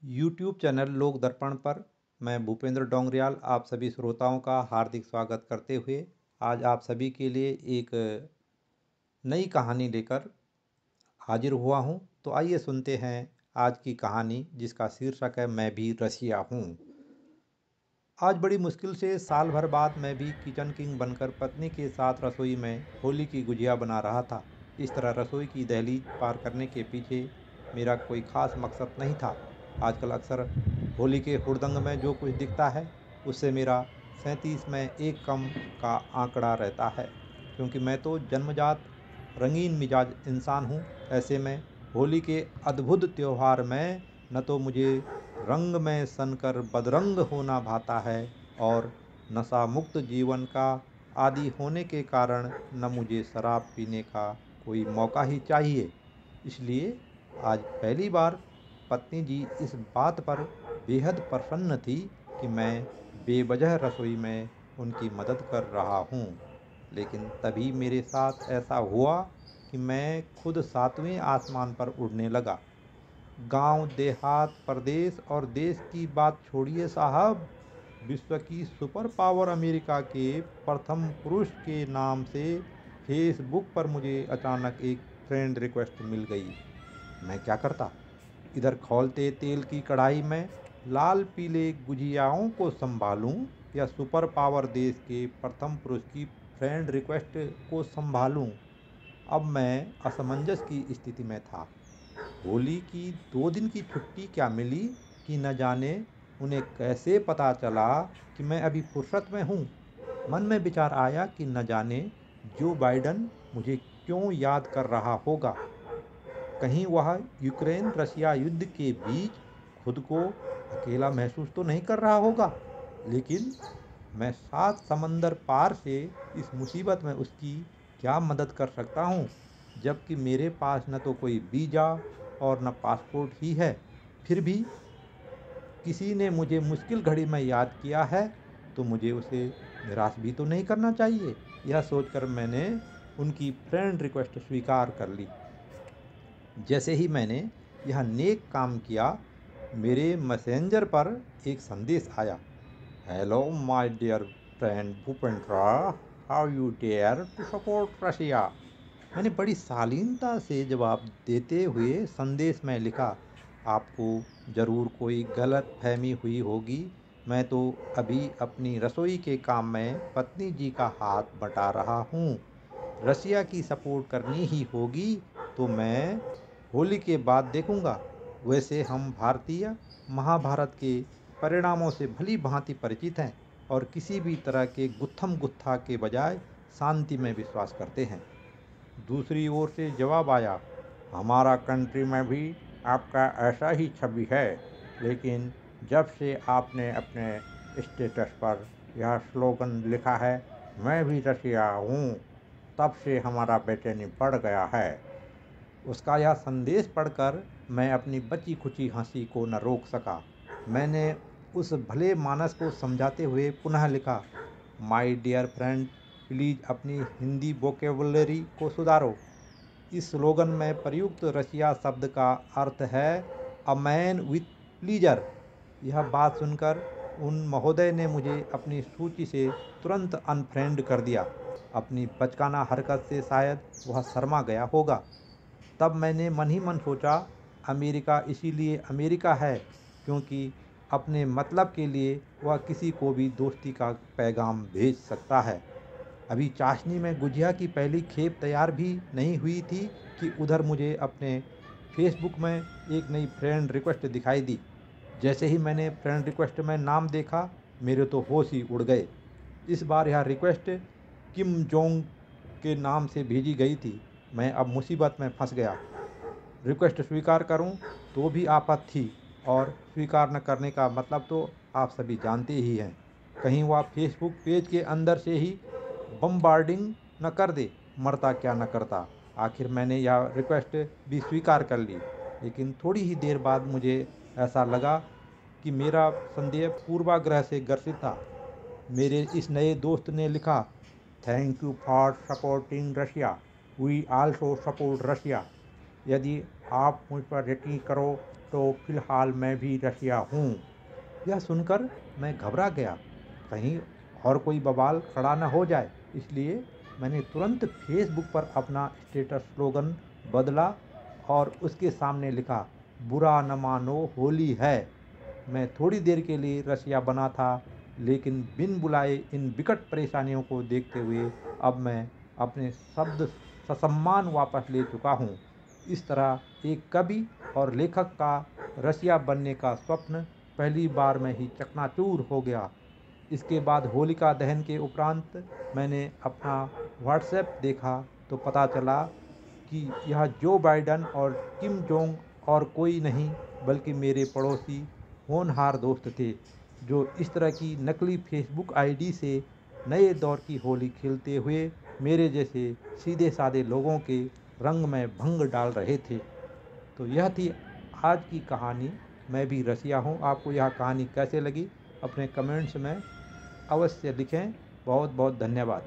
YouTube channel लोक दर्पण पर मैं भूपेंद्र डोंगरियाल आप सभी श्रोताओं का हार्दिक स्वागत करते हुए आज आप सभी के लिए एक नई कहानी लेकर हाजिर हुआ हूं। तो आइए सुनते हैं आज की कहानी, जिसका शीर्षक है मैं भी रसिया हूं। आज बड़ी मुश्किल से साल भर बाद मैं भी किचन किंग बनकर पत्नी के साथ रसोई में होली की गुजिया बना रहा था। इस तरह रसोई की दहलीज पार करने के पीछे मेरा कोई खास मकसद नहीं था। आजकल अक्सर होली के हुड़दंग में जो कुछ दिखता है, उससे मेरा 37 में एक कम का आंकड़ा रहता है, क्योंकि मैं तो जन्मजात रंगीन मिजाज इंसान हूँ। ऐसे में होली के अद्भुत त्यौहार में न तो मुझे रंग में सनकर बदरंग होना भाता है, और नशा मुक्त जीवन का आदि होने के कारण न मुझे शराब पीने का कोई मौका ही चाहिए। इसलिए आज पहली बार पत्नी जी इस बात पर बेहद प्रसन्न थी कि मैं बेवजह रसोई में उनकी मदद कर रहा हूँ। लेकिन तभी मेरे साथ ऐसा हुआ कि मैं खुद सातवें आसमान पर उड़ने लगा। गांव, देहात, प्रदेश और देश की बात छोड़िए साहब, विश्व की सुपर पावर अमेरिका के प्रथम पुरुष के नाम से फेसबुक पर मुझे अचानक एक फ्रेंड रिक्वेस्ट मिल गई। मैं क्या करता? इधर खौलते तेल की कढ़ाई में लाल पीले गुजियाओं को संभालूं, या सुपर पावर देश के प्रथम पुरुष की फ्रेंड रिक्वेस्ट को संभालूं? अब मैं असमंजस की स्थिति में था। होली की 2 दिन की छुट्टी क्या मिली कि न जाने उन्हें कैसे पता चला कि मैं अभी फुर्सत में हूँ। मन में विचार आया कि न जाने जो बाइडन मुझे क्यों याद कर रहा होगा। कहीं वह यूक्रेन रशिया युद्ध के बीच खुद को अकेला महसूस तो नहीं कर रहा होगा। लेकिन मैं 7 समंदर पार से इस मुसीबत में उसकी क्या मदद कर सकता हूँ, जबकि मेरे पास न तो कोई वीज़ा और न पासपोर्ट ही है। फिर भी किसी ने मुझे मुश्किल घड़ी में याद किया है, तो मुझे उसे निराश भी तो नहीं करना चाहिए। यह सोचकर मैंने उनकी फ्रेंड रिक्वेस्ट स्वीकार कर ली। जैसे ही मैंने यह नेक काम किया, मेरे मैसेंजर पर एक संदेश आया। Hello my dear friend Bhupendra, how you dare to support Russia. मैंने बड़ी शालीनता से जवाब देते हुए संदेश में लिखा, आपको ज़रूर कोई गलत फहमी हुई होगी। मैं तो अभी अपनी रसोई के काम में पत्नी जी का हाथ बटा रहा हूँ। रसिया की सपोर्ट करनी ही होगी तो मैं होली के बाद देखूंगा। वैसे हम भारतीय महाभारत के परिणामों से भली भांति परिचित हैं, और किसी भी तरह के गुत्थम गुत्था के बजाय शांति में विश्वास करते हैं। दूसरी ओर से जवाब आया, हमारा कंट्री में भी आपका ऐसा ही छवि है, लेकिन जब से आपने अपने स्टेटस पर यह स्लोगन लिखा है, मैं भी रसिया हूँ, तब से हमारा बेचैनी बढ़ गया है। उसका यह संदेश पढ़कर मैं अपनी बची खुची हंसी को न रोक सका। मैंने उस भले मानस को समझाते हुए पुनः लिखा, माय डियर फ्रेंड, प्लीज़ अपनी हिंदी वोकेबुलरी को सुधारो। इस स्लोगन में प्रयुक्त रसिया शब्द का अर्थ है अ मैन विथ प्लीजर। यह बात सुनकर उन महोदय ने मुझे अपनी सूची से तुरंत अनफ्रेंड कर दिया। अपनी बचकाना हरकत से शायद वह शर्मा गया होगा। तब मैंने मन ही मन सोचा, अमेरिका इसीलिए अमेरिका है क्योंकि अपने मतलब के लिए वह किसी को भी दोस्ती का पैगाम भेज सकता है। अभी चाशनी में गुजिया की पहली खेप तैयार भी नहीं हुई थी कि उधर मुझे अपने फेसबुक में एक नई फ्रेंड रिक्वेस्ट दिखाई दी। जैसे ही मैंने फ्रेंड रिक्वेस्ट में नाम देखा, मेरे तो होश ही उड़ गए। इस बार यह रिक्वेस्ट किम जोंग के नाम से भेजी गई थी। मैं अब मुसीबत में फंस गया। रिक्वेस्ट स्वीकार करूं तो भी आफत थी, और स्वीकार न करने का मतलब तो आप सभी जानते ही हैं। कहीं वह फेसबुक पेज के अंदर से ही बम्बार्डिंग न कर दे, मरता क्या न करता। आखिर मैंने यह रिक्वेस्ट भी स्वीकार कर ली। लेकिन थोड़ी ही देर बाद मुझे ऐसा लगा कि मेरा संदेह पूर्वाग्रह से ग्रसित था। मेरे इस नए दोस्त ने लिखा, thank you for supporting Russia, we also support Russia. यदि आप मुझ पर यकीन करो तो फिलहाल मैं भी रसिया हूँ। यह सुनकर मैं घबरा गया, कहीं और कोई बवाल खड़ा न हो जाए। इसलिए मैंने तुरंत फेसबुक पर अपना स्टेटस स्लोगन बदला और उसके सामने लिखा, बुरा न मानो होली है। मैं थोड़ी देर के लिए रसिया बना था, लेकिन बिन बुलाए इन विकट परेशानियों को देखते हुए अब मैं अपने शब्द ससम्मान वापस ले चुका हूँ। इस तरह एक कवि और लेखक का रसिया बनने का स्वप्न पहली बार में ही चकनाचूर हो गया। इसके बाद होलिका दहन के उपरांत मैंने अपना व्हाट्सएप देखा तो पता चला कि यह जो बाइडन और किम जोंग और कोई नहीं बल्कि मेरे पड़ोसी होनहार दोस्त थे, जो इस तरह की नकली फेसबुक आईडी से नए दौर की होली खेलते हुए मेरे जैसे सीधे साधे लोगों के रंग में भंग डाल रहे थे। तो यह थी आज की कहानी, मैं भी रसिया हूँ। आपको यह कहानी कैसे लगी अपने कमेंट्स में अवश्य लिखें। बहुत बहुत धन्यवाद।